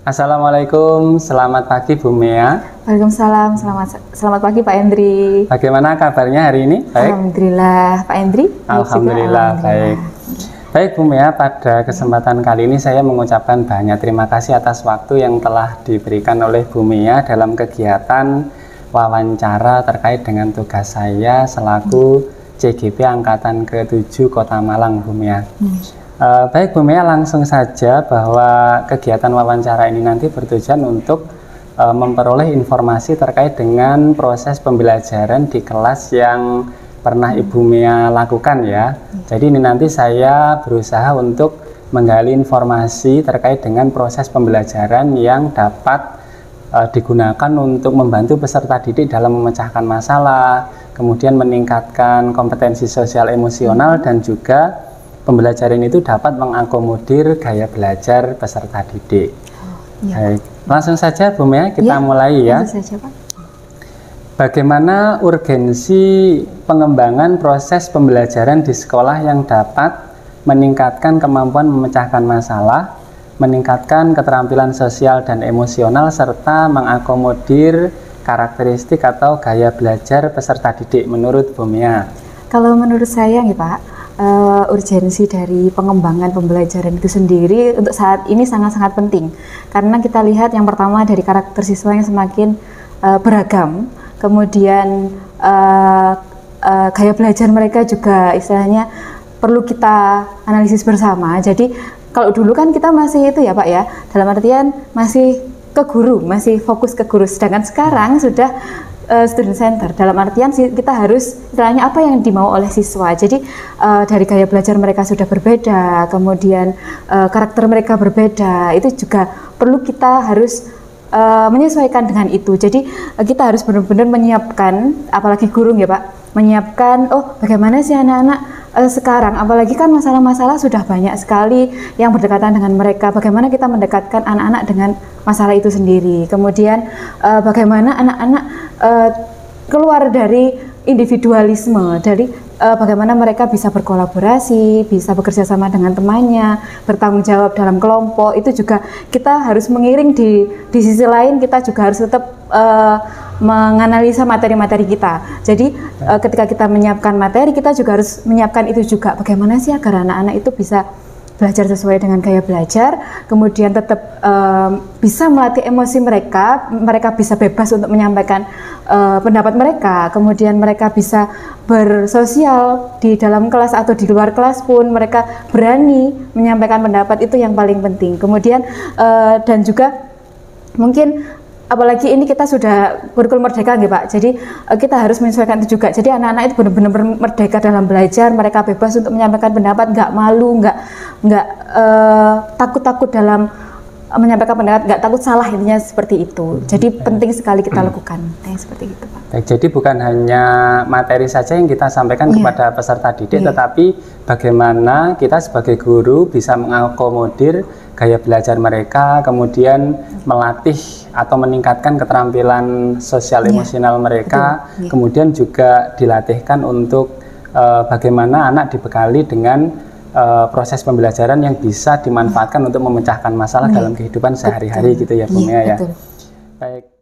Assalamualaikum, selamat pagi Bu Mea. Waalaikumsalam, selamat pagi Pak Hendri. Bagaimana kabarnya hari ini? Baik. Alhamdulillah, Pak Hendri. Alhamdulillah, baik. Baik Bu Mea, pada kesempatan kali ini saya mengucapkan banyak terima kasih atas waktu yang telah diberikan oleh Bu Mea dalam kegiatan wawancara terkait dengan tugas saya selaku CGP Angkatan ke-7 Kota Malang, Bu Mea. Baik Bu Mea, langsung saja bahwa kegiatan wawancara ini nanti bertujuan untuk memperoleh informasi terkait dengan proses pembelajaran di kelas yang pernah Ibu Mea lakukan ya. Jadi ini nanti saya berusaha untuk menggali informasi terkait dengan proses pembelajaran yang dapat digunakan untuk membantu peserta didik dalam memecahkan masalah, kemudian meningkatkan kompetensi sosial emosional, dan juga pembelajaran itu dapat mengakomodir gaya belajar peserta didik. Baik, langsung saja Bu Mea kita mulai ya. Saja, Pak. Bagaimana urgensi pengembangan proses pembelajaran di sekolah yang dapat meningkatkan kemampuan memecahkan masalah, meningkatkan keterampilan sosial dan emosional, serta mengakomodir karakteristik atau gaya belajar peserta didik menurut Bu Mea? Kalau menurut saya nih Pak, urgensi dari pengembangan pembelajaran itu sendiri untuk saat ini sangat-sangat penting. Karena kita lihat yang pertama dari karakter siswa yang semakin beragam, kemudian gaya belajar mereka juga istilahnya perlu kita analisis bersama. Jadi kalau dulu kan kita masih itu ya Pak ya, dalam artian masih ke guru, masih fokus ke guru, sedangkan sekarang sudah student center, dalam artian kita harus istilahnya apa yang dimau oleh siswa. Jadi dari gaya belajar mereka sudah berbeda, kemudian karakter mereka berbeda, itu juga perlu kita harus menyesuaikan dengan itu. Jadi kita harus benar-benar menyiapkan, apalagi guru ya Pak, menyiapkan bagaimana sih anak-anak sekarang, apalagi kan masalah-masalah sudah banyak sekali yang berdekatan dengan mereka, bagaimana kita mendekatkan anak-anak dengan masalah itu sendiri, kemudian bagaimana anak-anak keluar dari individualisme, dari bagaimana mereka bisa berkolaborasi, bisa bekerja sama dengan temannya, bertanggung jawab dalam kelompok. Itu juga kita harus mengiring di sisi lain, kita juga harus tetap menganalisa materi-materi kita. Jadi ketika kita menyiapkan materi, kita juga harus menyiapkan itu juga, bagaimana sih agar anak-anak itu bisa belajar sesuai dengan gaya belajar, kemudian tetap bisa melatih emosi mereka, mereka bisa bebas untuk menyampaikan pendapat mereka, kemudian mereka bisa bersosial di dalam kelas atau di luar kelas pun mereka berani menyampaikan pendapat, itu yang paling penting. Kemudian dan juga mungkin apalagi ini kita sudah kurikulum merdeka nih Pak, jadi kita harus menyesuaikan itu juga. Jadi anak-anak itu benar-benar merdeka dalam belajar, mereka bebas untuk menyampaikan pendapat, nggak malu, nggak takut-takut dalam menyampaikan pendapat, nggak takut salah, intinya seperti itu. Jadi penting sekali kita lakukan seperti itu Pak. Baik, jadi bukan hanya materi saja yang kita sampaikan kepada peserta didik, tetapi bagaimana kita sebagai guru bisa mengakomodir gaya belajar mereka, kemudian melatih atau meningkatkan keterampilan sosial emosional mereka, kemudian juga dilatihkan untuk bagaimana anak dibekali dengan proses pembelajaran yang bisa dimanfaatkan untuk memecahkan masalah dalam kehidupan sehari-hari gitu ya Bu Mea ya. Baik.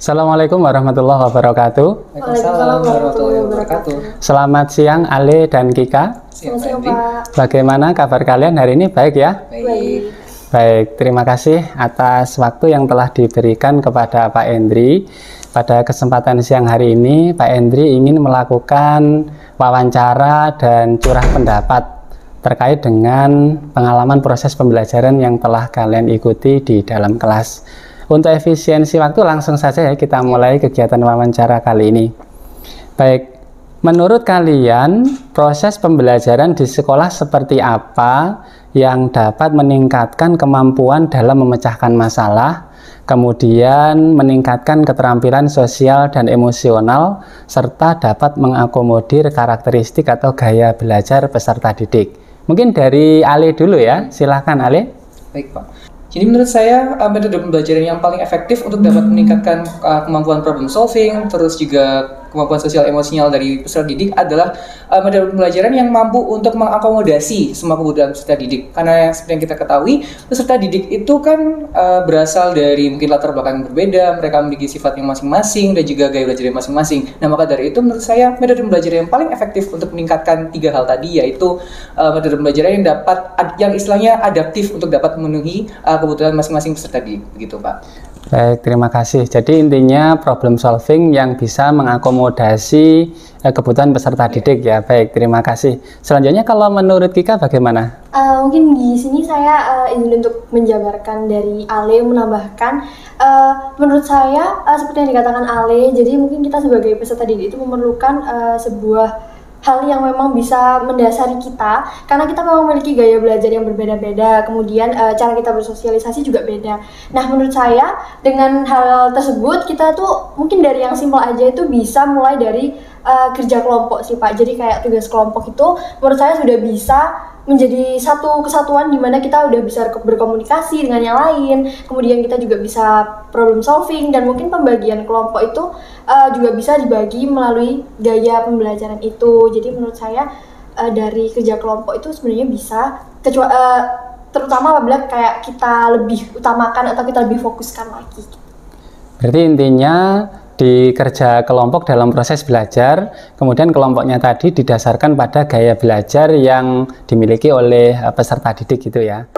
Assalamualaikum warahmatullahi wabarakatuh. Waalaikumsalam warahmatullahi wabarakatuh. Selamat siang Ale dan Kika. Selamat siang Pak. Bagaimana kabar kalian hari ini? Baik ya? Baik. Baik, terima kasih atas waktu yang telah diberikan kepada Pak Hendri. Pada kesempatan siang hari ini, Pak Hendri ingin melakukan wawancara dan curah pendapat terkait dengan pengalaman proses pembelajaran yang telah kalian ikuti di dalam kelas. Untuk efisiensi waktu langsung saja ya kita mulai kegiatan wawancara kali ini. Baik, menurut kalian proses pembelajaran di sekolah seperti apa yang dapat meningkatkan kemampuan dalam memecahkan masalah, kemudian meningkatkan keterampilan sosial dan emosional, serta dapat mengakomodir karakteristik atau gaya belajar peserta didik? Mungkin dari Ale dulu ya, silahkan Ale. Baik Pak. Jadi menurut saya metode pembelajaran yang paling efektif untuk dapat meningkatkan kemampuan problem solving, terus juga kemampuan sosial emosional dari peserta didik adalah metode pembelajaran yang mampu untuk mengakomodasi semua kebutuhan peserta didik. Karena seperti yang kita ketahui, peserta didik itu kan berasal dari mungkin latar belakang yang berbeda, mereka memiliki sifat yang masing-masing dan juga gaya belajar yang masing-masing. Nah, maka dari itu menurut saya metode pembelajaran yang paling efektif untuk meningkatkan 3 hal tadi, yaitu metode pembelajaran yang istilahnya adaptif untuk dapat memenuhi kebutuhan masing-masing peserta didik, begitu Pak. Baik, terima kasih. Jadi intinya problem solving yang bisa mengakomodasi kebutuhan peserta didik ya. Baik, terima kasih. Selanjutnya kalau menurut Kika bagaimana? Mungkin di sini saya ingin untuk menjabarkan dari Ale, menambahkan menurut saya seperti yang dikatakan Ale, jadi mungkin kita sebagai peserta didik itu memerlukan sebuah hal yang memang bisa mendasari kita, karena kita memang memiliki gaya belajar yang berbeda-beda, kemudian cara kita bersosialisasi juga beda. Nah, menurut saya dengan hal tersebut kita tuh mungkin dari yang simpel aja itu bisa mulai dari kerja kelompok sih Pak. Jadi kayak tugas kelompok itu menurut saya sudah bisa menjadi satu kesatuan di mana kita udah bisa berkomunikasi dengan yang lain, kemudian kita juga bisa problem solving, dan mungkin pembagian kelompok itu juga bisa dibagi melalui gaya pembelajaran itu. Jadi menurut saya dari kerja kelompok itu sebenarnya bisa, terutama apabila kayak kita lebih utamakan atau kita lebih fokuskan lagi. Berarti intinya di kerja kelompok dalam proses belajar, kemudian kelompoknya tadi didasarkan pada gaya belajar yang dimiliki oleh peserta didik gitu ya.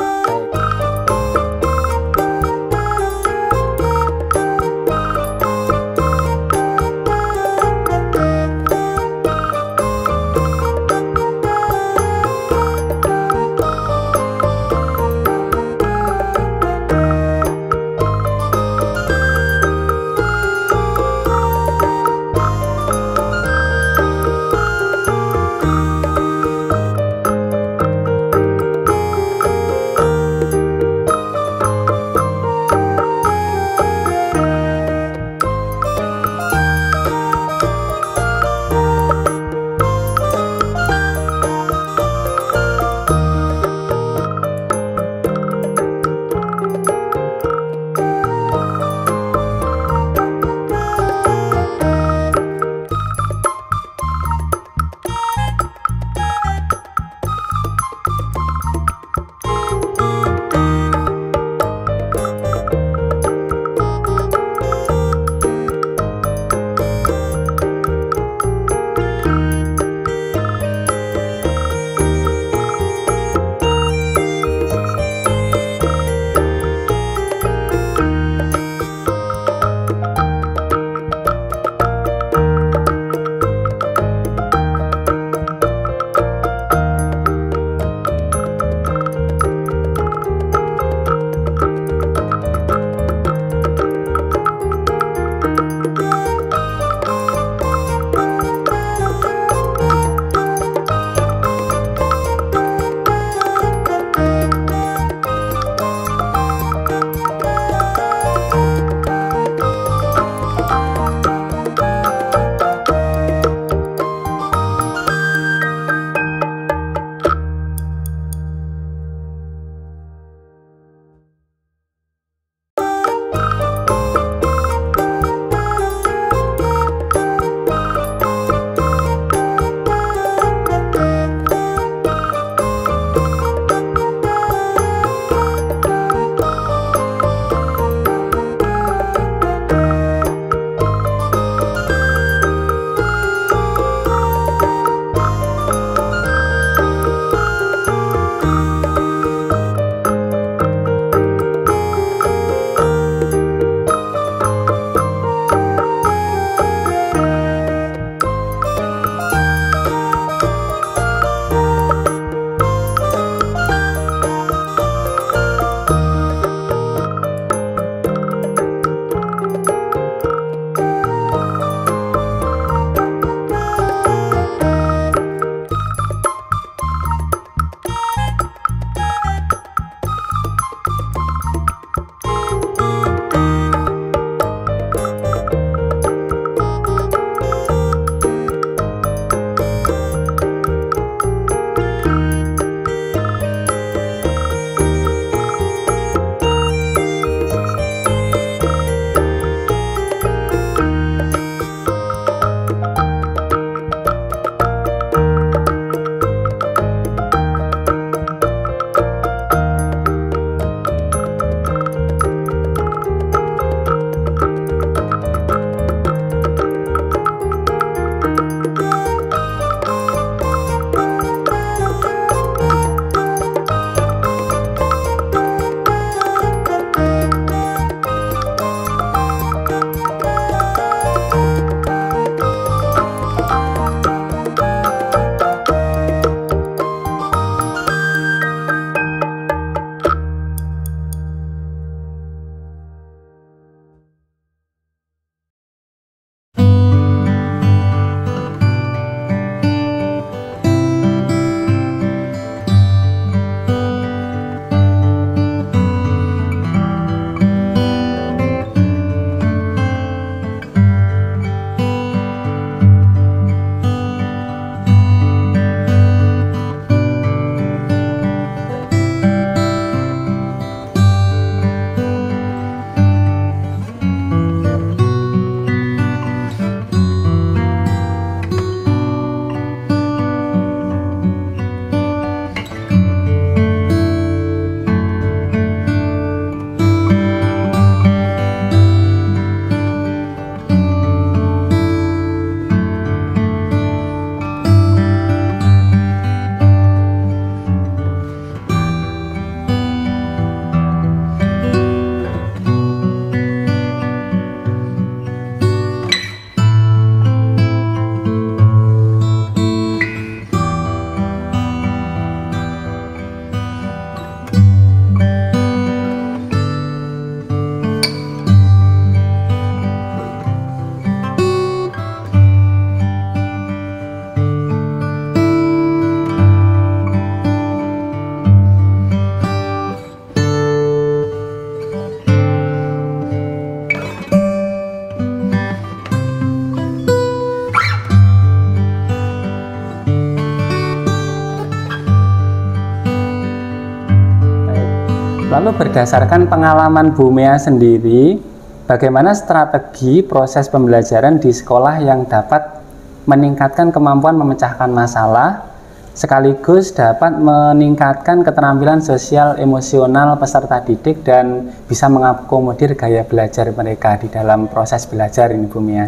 Lalu berdasarkan pengalaman Bu Mea sendiri, bagaimana strategi proses pembelajaran di sekolah yang dapat meningkatkan kemampuan memecahkan masalah, sekaligus dapat meningkatkan keterampilan sosial emosional peserta didik dan bisa mengakomodir gaya belajar mereka di dalam proses belajar ini, Bu Mia?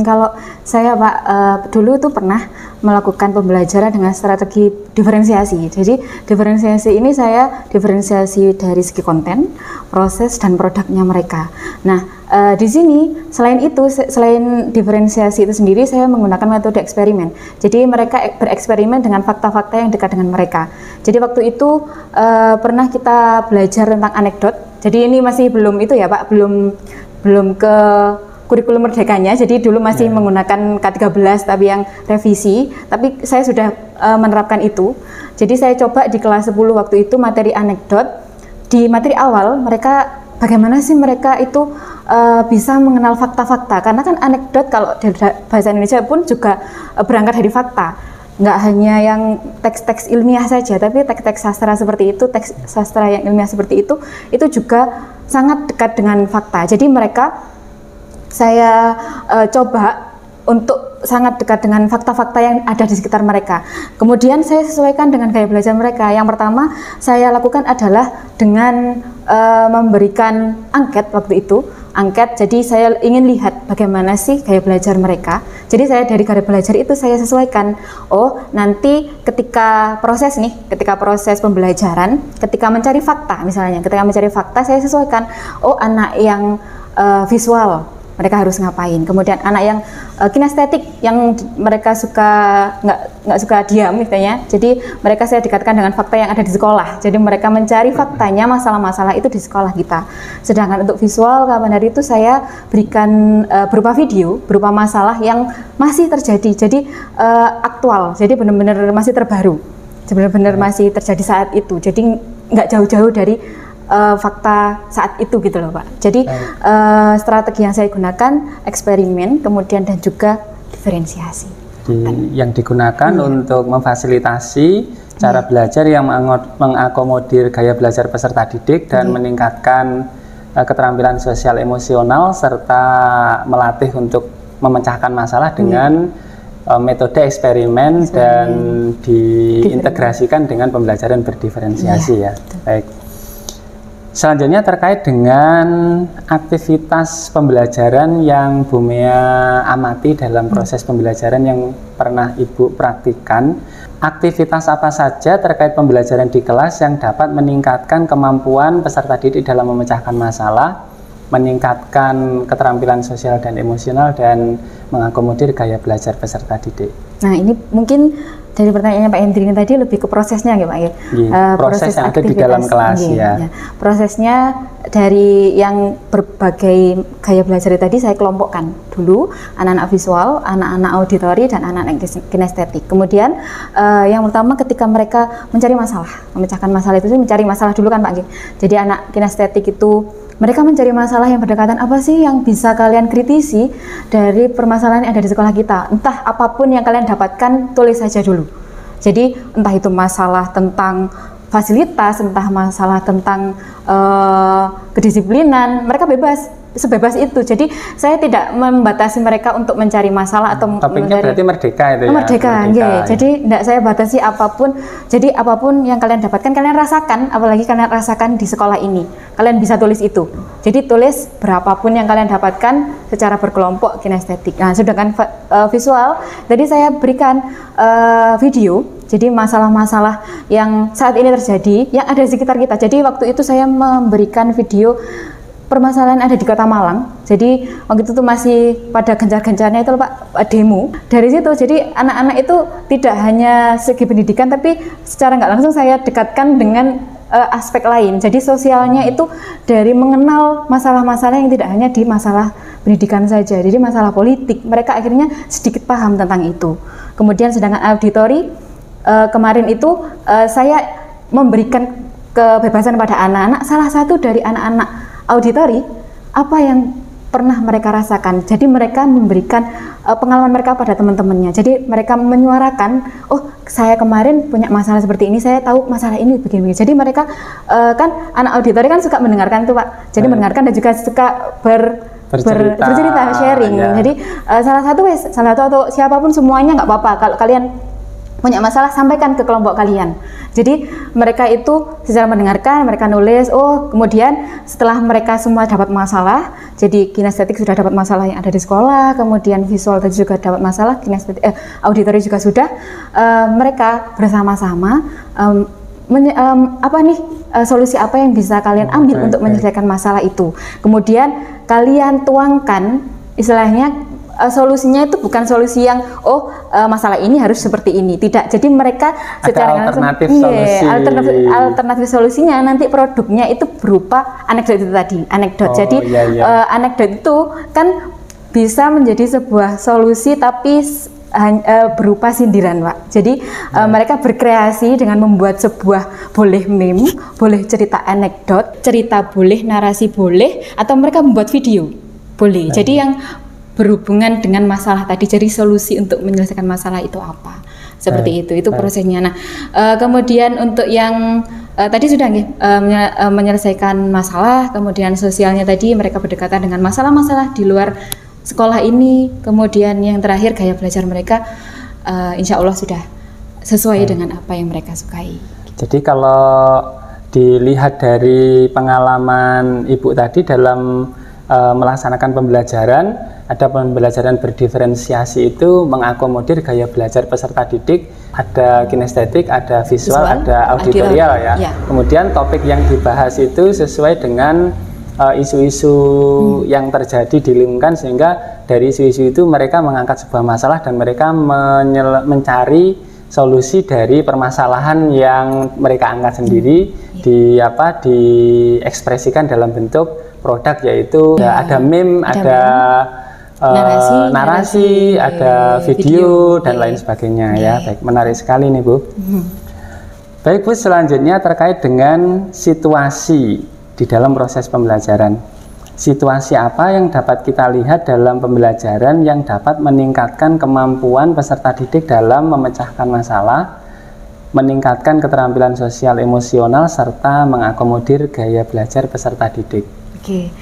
Kalau saya Pak, dulu itu pernah melakukan pembelajaran dengan strategi diferensiasi. Jadi diferensiasi ini saya diferensiasi dari segi konten, proses, dan produknya mereka. Nah, di sini selain itu, selain diferensiasi itu sendiri, saya menggunakan metode eksperimen. Jadi mereka bereksperimen dengan fakta-fakta yang dekat dengan mereka. Jadi waktu itu pernah kita belajar tentang anekdot. Jadi ini masih belum itu ya Pak, belum ke kurikulum merdekanya. Jadi dulu masih menggunakan K13 tapi yang revisi. Tapi saya sudah menerapkan itu. Jadi saya coba di kelas 10 waktu itu materi anekdot. Di materi awal mereka bagaimana sih mereka itu bisa mengenal fakta-fakta, karena kan anekdot kalau dari bahasa Indonesia pun juga berangkat dari fakta, nggak hanya yang teks-teks ilmiah saja, tapi teks-teks sastra seperti itu, teks sastra yang ilmiah seperti itu juga sangat dekat dengan fakta. Jadi mereka saya coba untuk sangat dekat dengan fakta-fakta yang ada di sekitar mereka. Kemudian saya sesuaikan dengan gaya belajar mereka. Yang pertama saya lakukan adalah dengan memberikan angket waktu itu. Angket, jadi saya ingin lihat bagaimana sih gaya belajar mereka. Jadi saya dari gaya belajar itu saya sesuaikan. Oh, nanti ketika proses pembelajaran, ketika mencari fakta misalnya, ketika mencari fakta saya sesuaikan. Oh, anak yang visual, mereka harus ngapain. Kemudian anak yang kinestetik, yang mereka nggak suka diam misalnya, jadi mereka saya dekatkan dengan fakta yang ada di sekolah. Jadi mereka mencari faktanya, masalah-masalah itu di sekolah kita. Sedangkan untuk visual kapan hari itu saya berikan berupa video, berupa masalah yang masih terjadi, jadi aktual, jadi benar-benar masih terbaru, benar-benar masih terjadi saat itu. Jadi nggak jauh-jauh dari fakta saat itu gitu loh Pak. Jadi strategi yang saya gunakan eksperimen, kemudian dan juga diferensiasi. Yang digunakan untuk memfasilitasi cara belajar yang mengakomodir gaya belajar peserta didik dan meningkatkan keterampilan sosial emosional serta melatih untuk memecahkan masalah dengan metode eksperimen dan diintegrasikan dengan pembelajaran berdiferensiasi ya. Baik. Selanjutnya terkait dengan aktivitas pembelajaran yang Bu Mea amati dalam proses pembelajaran yang pernah Ibu praktikkan. Aktivitas apa saja terkait pembelajaran di kelas yang dapat meningkatkan kemampuan peserta didik dalam memecahkan masalah, meningkatkan keterampilan sosial dan emosional, dan mengakomodir gaya belajar peserta didik? Nah, ini mungkin dari pertanyaannya Pak Hendri ini tadi lebih ke prosesnya ya Pak ya. Proses yang ada di dalam kelas ya. Prosesnya dari yang berbagai gaya belajar tadi saya kelompokkan dulu, anak-anak visual, anak-anak auditori, dan anak-anak kinestetik. Kemudian yang pertama ketika mereka mencari masalah, memecahkan masalah itu mencari masalah dulu kan Pak. Jadi anak kinestetik itu mereka mencari masalah yang berdekatan, apa sih yang bisa kalian kritisi dari permasalahan yang ada di sekolah kita. Entah apapun yang kalian dapatkan, tulis saja dulu. Jadi entah itu masalah tentang fasilitas, entah masalah tentang kedisiplinan, mereka bebas, sebebas itu. Jadi saya tidak membatasi mereka untuk mencari masalah atau topiknya berarti merdeka itu ya. Merdeka. Jadi tidak saya batasi apapun. Jadi apapun yang kalian dapatkan, kalian rasakan, apalagi kalian rasakan di sekolah ini. Kalian bisa tulis itu. Jadi tulis berapapun yang kalian dapatkan secara berkelompok kinestetik. Nah, sedangkan visual, tadi saya berikan video. Jadi masalah-masalah yang saat ini terjadi, yang ada di sekitar kita. Jadi waktu itu saya memberikan video permasalahan ada di Kota Malang. Jadi waktu itu tuh masih pada gencar-gencarnya itu Pak demo. Dari situ jadi anak-anak itu tidak hanya segi pendidikan, tapi secara nggak langsung saya dekatkan dengan aspek lain. Jadi sosialnya itu dari mengenal masalah-masalah yang tidak hanya di masalah pendidikan saja. Jadi masalah politik, mereka akhirnya sedikit paham tentang itu. Kemudian sedangkan auditori kemarin itu saya memberikan kebebasan pada anak-anak. Salah satu dari anak-anak auditori, apa yang pernah mereka rasakan. Jadi mereka memberikan pengalaman mereka pada teman-temannya. Jadi mereka menyuarakan, oh saya kemarin punya masalah seperti ini, saya tahu masalah ini begini. Jadi mereka kan anak auditori kan suka mendengarkan tuh Pak. Jadi mendengarkan dan juga suka bercerita, sharing. Ya. Jadi salah satu atau siapapun semuanya nggak apa-apa. Kalau kalian punya masalah, sampaikan ke kelompok kalian. Jadi mereka itu secara mendengarkan, mereka nulis, oh kemudian setelah mereka semua dapat masalah, jadi kinestetik sudah dapat masalah yang ada di sekolah, kemudian visual tadi juga dapat masalah, kinestetik, auditori juga sudah, mereka bersama-sama solusi apa yang bisa kalian ambil untuk menyelesaikan masalah itu. Kemudian kalian tuangkan, istilahnya solusinya itu bukan solusi yang masalah ini harus seperti ini, tidak. Jadi mereka secara alternatif solusi. Alternatif solusinya nanti produknya itu berupa anekdot itu tadi, anekdot. Jadi anekdot itu kan bisa menjadi sebuah solusi tapi berupa sindiran, Pak. Jadi mereka berkreasi dengan membuat sebuah, boleh meme, boleh cerita anekdot, cerita boleh, narasi boleh, atau mereka membuat video boleh. Jadi yang berhubungan dengan masalah tadi, jadi solusi untuk menyelesaikan masalah itu apa, seperti itu prosesnya. Nah kemudian untuk yang tadi sudah menyelesaikan masalah, kemudian sosialnya tadi mereka berdekatan dengan masalah-masalah di luar sekolah ini, kemudian yang terakhir gaya belajar mereka insya Allah sudah sesuai dengan apa yang mereka sukai. Jadi kalau dilihat dari pengalaman Ibu tadi dalam melaksanakan pembelajaran, ada pembelajaran berdiferensiasi itu mengakomodir gaya belajar peserta didik, ada kinestetik, ada visual, ada auditorial ya. Kemudian topik yang dibahas itu sesuai dengan isu-isu yang terjadi di lingkungan, sehingga dari isu-isu itu mereka mengangkat sebuah masalah dan mereka mencari solusi dari permasalahan yang mereka angkat sendiri, diekspresikan dalam bentuk produk, yaitu ada meme, ada narasi, ada video dan lain sebagainya ya. Baik, menarik sekali nih Bu. Baik Bu, selanjutnya terkait dengan situasi di dalam proses pembelajaran. Situasi apa yang dapat kita lihat dalam pembelajaran yang dapat meningkatkan kemampuan peserta didik dalam memecahkan masalah, meningkatkan keterampilan sosial emosional, serta mengakomodir gaya belajar peserta didik? Oke,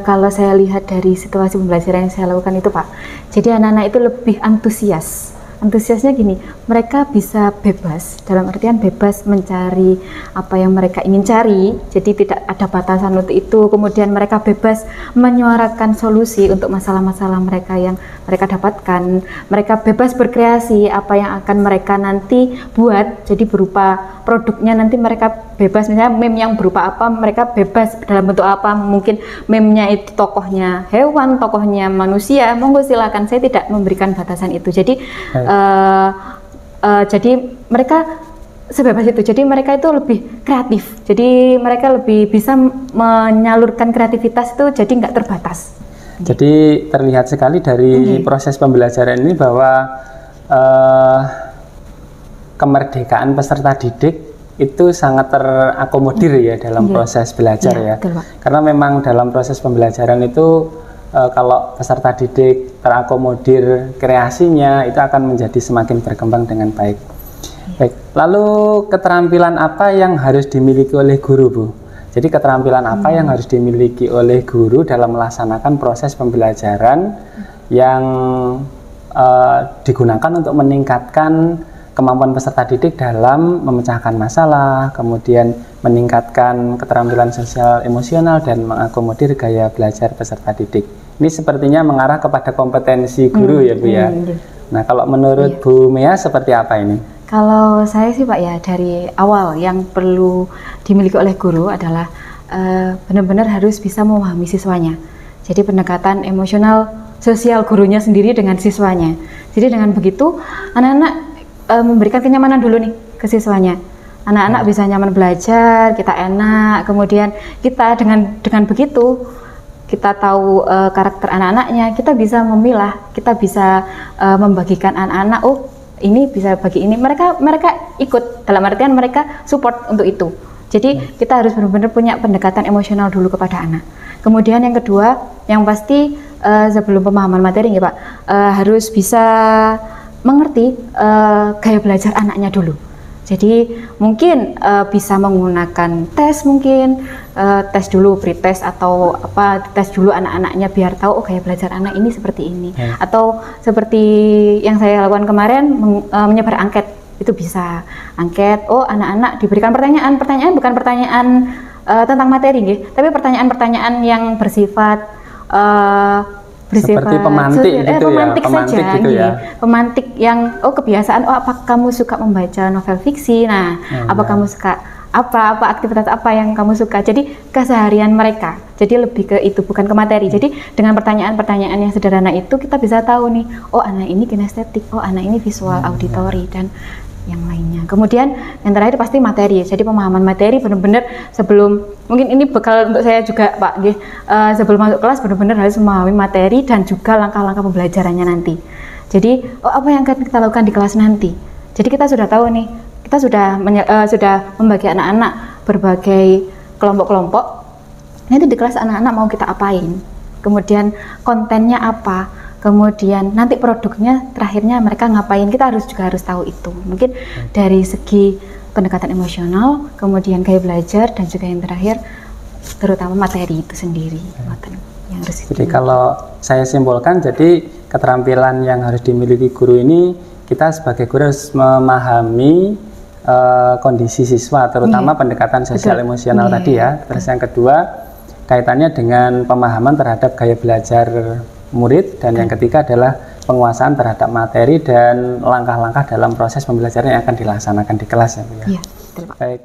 kalau saya lihat dari situasi pembelajaran yang saya lakukan itu Pak, jadi anak-anak itu lebih antusias. Antusiasnya gini, mereka bisa bebas, dalam artian bebas mencari apa yang mereka ingin cari, jadi tidak ada batasan untuk itu. Kemudian mereka bebas menyuarakan solusi untuk masalah-masalah mereka yang mereka dapatkan. Mereka bebas berkreasi apa yang akan mereka nanti buat, jadi berupa produknya nanti mereka bebas, misalnya meme yang berupa apa, mereka bebas dalam bentuk apa. Mungkin meme-nya itu tokohnya hewan, tokohnya manusia, monggo silakan, saya tidak memberikan batasan itu. Jadi jadi mereka sebebas itu, jadi mereka itu lebih kreatif, jadi mereka lebih bisa menyalurkan kreativitas itu, jadi nggak terbatas. Jadi terlihat sekali dari proses pembelajaran ini bahwa kemerdekaan peserta didik itu sangat terakomodir ya dalam proses belajar ya. Betul, karena memang dalam proses pembelajaran itu kalau peserta didik terakomodir kreasinya, itu akan menjadi semakin berkembang dengan baik. Baik, lalu keterampilan apa yang harus dimiliki oleh guru Bu? Jadi keterampilan apa yang harus dimiliki oleh guru dalam melaksanakan proses pembelajaran yang digunakan untuk meningkatkan kemampuan peserta didik dalam memecahkan masalah, kemudian meningkatkan keterampilan sosial emosional dan mengakomodir gaya belajar peserta didik. Ini sepertinya mengarah kepada kompetensi guru ya Bu ya. Nah kalau menurut Bu Mea seperti apa ini? Kalau saya sih Pak ya, dari awal yang perlu dimiliki oleh guru adalah benar-benar harus bisa memahami siswanya. Jadi pendekatan emosional sosial gurunya sendiri dengan siswanya. Jadi dengan begitu anak-anak memberikan kenyamanan dulu nih ke siswanya. Anak-anak bisa nyaman belajar, kita enak. Kemudian kita dengan begitu kita tahu karakter anak-anaknya, kita bisa memilah, kita bisa membagikan anak-anak, oh ini bisa bagi ini. Mereka ikut, dalam artian mereka support untuk itu. Jadi kita harus benar-benar punya pendekatan emosional dulu kepada anak. Kemudian yang kedua, yang pasti sebelum pemahaman materi ya Pak, harus bisa mengerti gaya belajar anaknya dulu. Jadi mungkin bisa menggunakan tes, mungkin tes dulu, pretest atau apa, tes dulu anak-anaknya biar tahu oh gaya belajar anak ini seperti ini. Atau seperti yang saya lakukan kemarin, menyebar angket, itu bisa angket. Oh anak-anak diberikan pertanyaan bukan pertanyaan tentang materi, tapi pertanyaan-pertanyaan yang bersifat seperti pemantik gitu pemantik ya, saja gitu ya. Pemantik yang kebiasaan, apa kamu suka membaca novel fiksi, apa kamu suka apa aktivitas apa yang kamu suka, jadi keseharian mereka, jadi lebih ke itu bukan ke materi. Jadi dengan pertanyaan-pertanyaan yang sederhana itu kita bisa tahu nih, oh anak ini kinestetik, oh anak ini visual auditori dan yang lainnya. Kemudian yang terakhir pasti materi. Jadi pemahaman materi benar-benar sebelum, mungkin ini bekal untuk saya juga Pak, sebelum masuk kelas benar-benar harus memahami materi dan juga langkah-langkah pembelajarannya nanti. Jadi apa yang akan kita lakukan di kelas nanti. Jadi kita sudah tahu nih, kita sudah membagi anak-anak berbagai kelompok-kelompok. Nanti di kelas anak-anak mau kita apain? Kemudian kontennya apa? Kemudian nanti produknya terakhirnya mereka ngapain, kita juga harus tahu itu. Mungkin dari segi pendekatan emosional, kemudian gaya belajar, dan juga yang terakhir terutama materi itu sendiri. Yang harus jadi kalau saya simpulkan, jadi keterampilan yang harus dimiliki guru ini, kita sebagai guru harus memahami kondisi siswa, terutama pendekatan sosial emosional tadi ya. Terus yang kedua kaitannya dengan pemahaman terhadap gaya belajar murid, dan yang ketiga adalah penguasaan terhadap materi dan langkah-langkah dalam proses pembelajaran yang akan dilaksanakan di kelas ya Bu ya. Iya, betul Pak. Baik.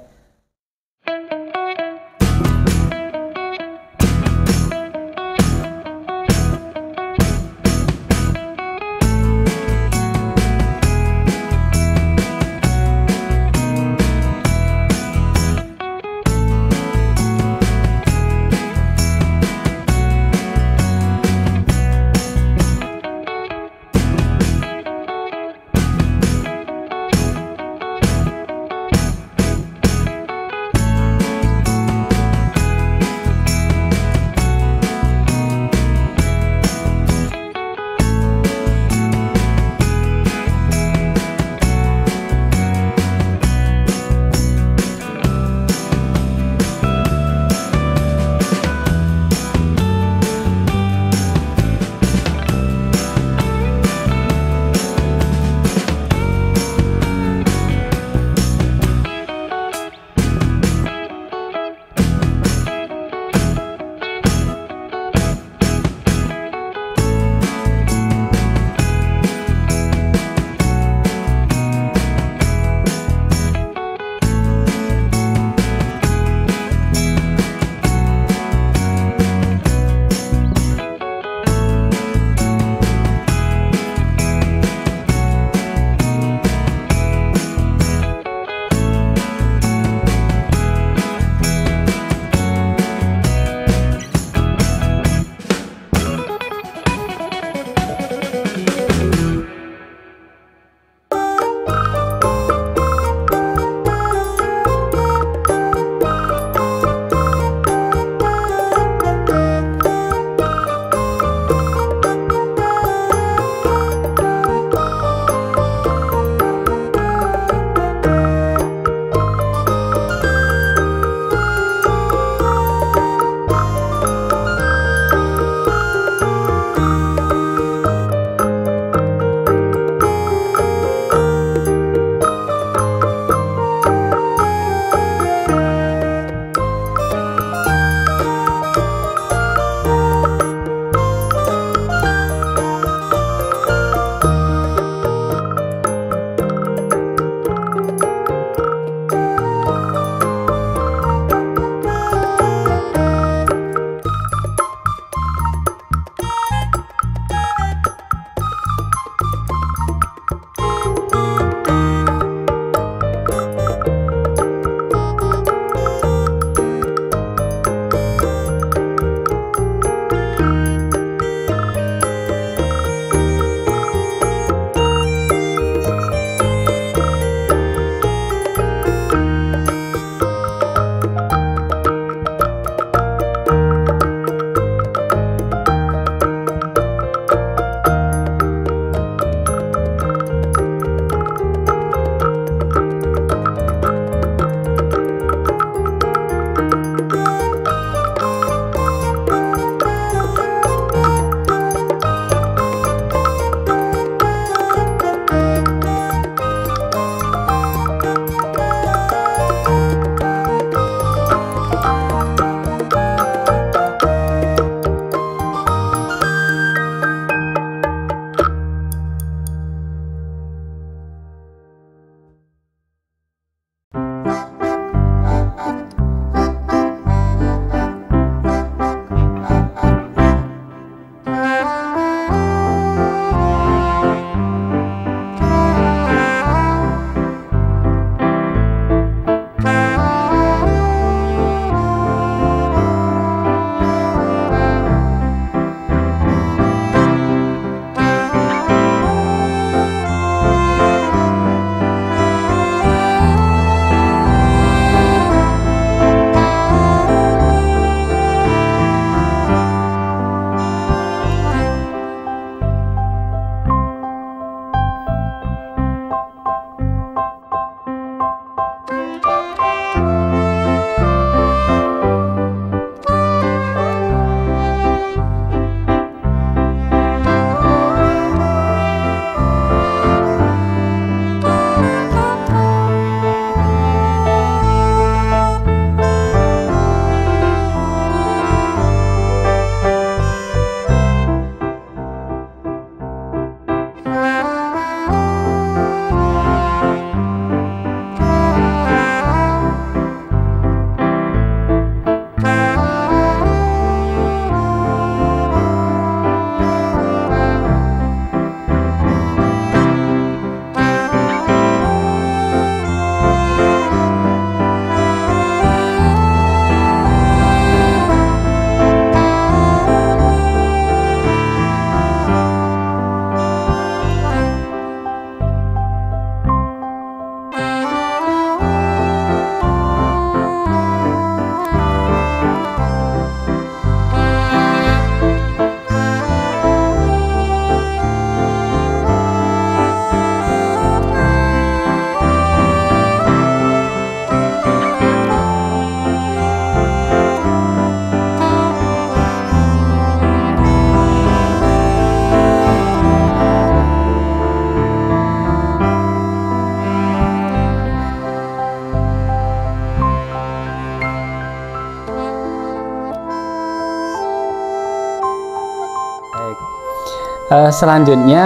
Selanjutnya,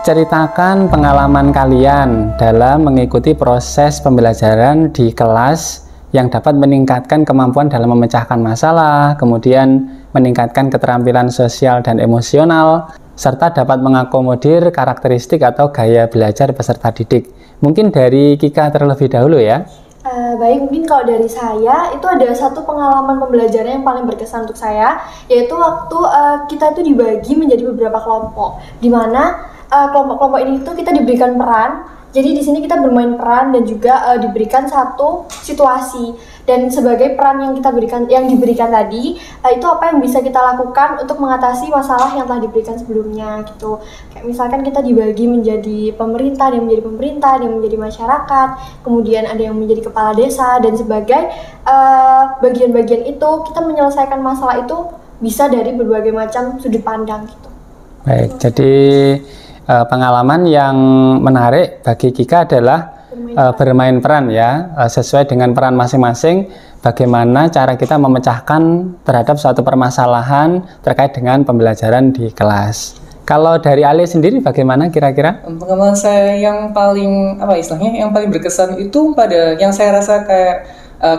ceritakan pengalaman kalian dalam mengikuti proses pembelajaran di kelas yang dapat meningkatkan kemampuan dalam memecahkan masalah, kemudian meningkatkan keterampilan sosial dan emosional, serta dapat mengakomodir karakteristik atau gaya belajar peserta didik. Mungkin dari Kika terlebih dahulu ya. Baik, mungkin kalau dari saya itu ada satu pengalaman pembelajaran yang paling berkesan untuk saya, yaitu waktu kita itu dibagi menjadi beberapa kelompok, di mana kelompok-kelompok ini itu kita diberikan peran. Jadi di sini kita bermain peran dan juga diberikan satu situasi, dan sebagai peran yang diberikan tadi itu apa yang bisa kita lakukan untuk mengatasi masalah yang telah diberikan sebelumnya gitu. Kayak misalkan kita dibagi menjadi pemerintah, ada yang menjadi pemerintah, ada yang menjadi masyarakat, kemudian ada yang menjadi kepala desa, dan sebagai bagian-bagian itu kita menyelesaikan masalah itu bisa dari berbagai macam sudut pandang gitu. Baik, jadi pengalaman yang menarik bagi Kika adalah bermain peran ya, sesuai dengan peran masing-masing, bagaimana cara kita memecahkan terhadap suatu permasalahan terkait dengan pembelajaran di kelas. Kalau dari Ali sendiri bagaimana kira-kira? Pengalaman saya yang paling yang paling berkesan itu pada yang saya rasa kayak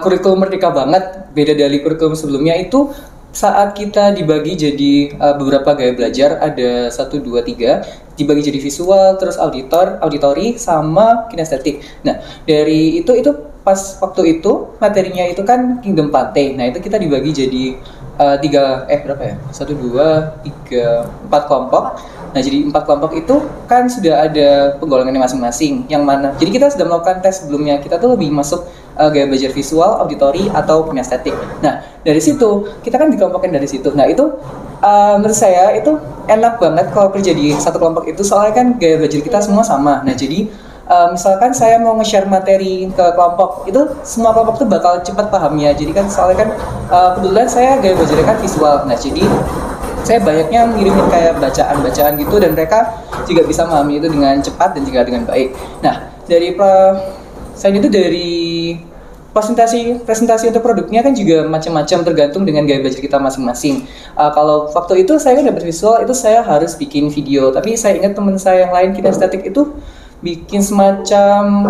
kurikulum merdeka banget, beda dari kurikulum sebelumnya, itu saat kita dibagi jadi beberapa gaya belajar, ada 1, 2, 3, dibagi jadi visual, terus auditori, sama kinestetik. Nah, dari itu pas waktu itu materinya itu kan Kingdom Pante. Nah, itu kita dibagi jadi 1, 2, 3, 4 kelompok. Nah, jadi 4 kelompok itu kan sudah ada penggolongannya masing-masing. Yang mana? Jadi kita sudah melakukan tes sebelumnya. Kita tuh lebih masuk gaya belajar visual, auditori, atau kinestetik. Nah, dari situ kita kan dikelompokkan dari situ. Nah, itu menurut saya itu enak banget kalau kerja di satu kelompok itu, soalnya kan gaya belajar kita semua sama. Nah, jadi misalkan saya mau nge-share materi ke kelompok, itu semua kelompok tuh bakal cepat pahamnya. Jadi kan soalnya kan kebetulan saya gaya belajarnya kan visual. Nah, jadi saya banyaknya ngirimin kayak bacaan-bacaan gitu, dan mereka juga bisa memahami itu dengan cepat dan juga dengan baik. Nah, selain itu dari presentasi untuk produknya kan juga macam-macam, tergantung dengan gaya belajar kita masing-masing. Kalau waktu itu saya kan dapat visual, itu saya harus bikin video. Tapi saya ingat teman saya yang lain kinestetik itu bikin semacam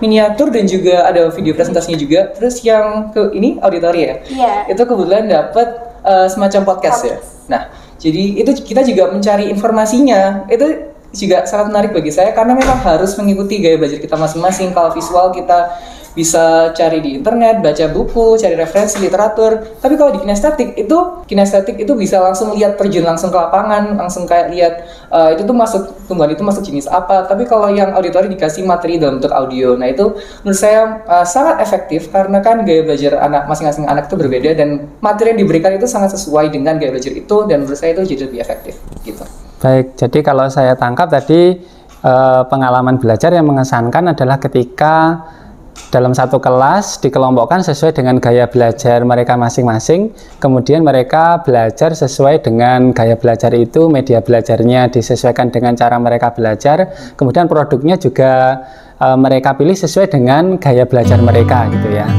miniatur dan juga ada video presentasinya juga. Terus yang ini auditori ya? Itu kebetulan dapat semacam podcast ya. Nah, jadi itu kita juga mencari informasinya. Itu juga sangat menarik bagi saya karena memang harus mengikuti gaya belajar kita masing-masing. Kalau visual kita bisa cari di internet, baca buku, cari referensi literatur. Tapi kalau di kinestetik itu bisa langsung lihat, terjun langsung ke lapangan, langsung kayak lihat tumbuhan itu masuk jenis apa. Tapi kalau yang auditori dikasih materi dalam bentuk audio. Nah, itu menurut saya sangat efektif karena kan gaya belajar masing-masing anak itu berbeda, dan materi yang diberikan itu sangat sesuai dengan gaya belajar itu, dan menurut saya itu jadi lebih efektif gitu. Baik, jadi kalau saya tangkap tadi pengalaman belajar yang mengesankan adalah ketika dalam satu kelas dikelompokkan sesuai dengan gaya belajar mereka masing-masing, kemudian mereka belajar sesuai dengan gaya belajar itu, media belajarnya disesuaikan dengan cara mereka belajar, kemudian produknya juga mereka pilih sesuai dengan gaya belajar mereka gitu ya.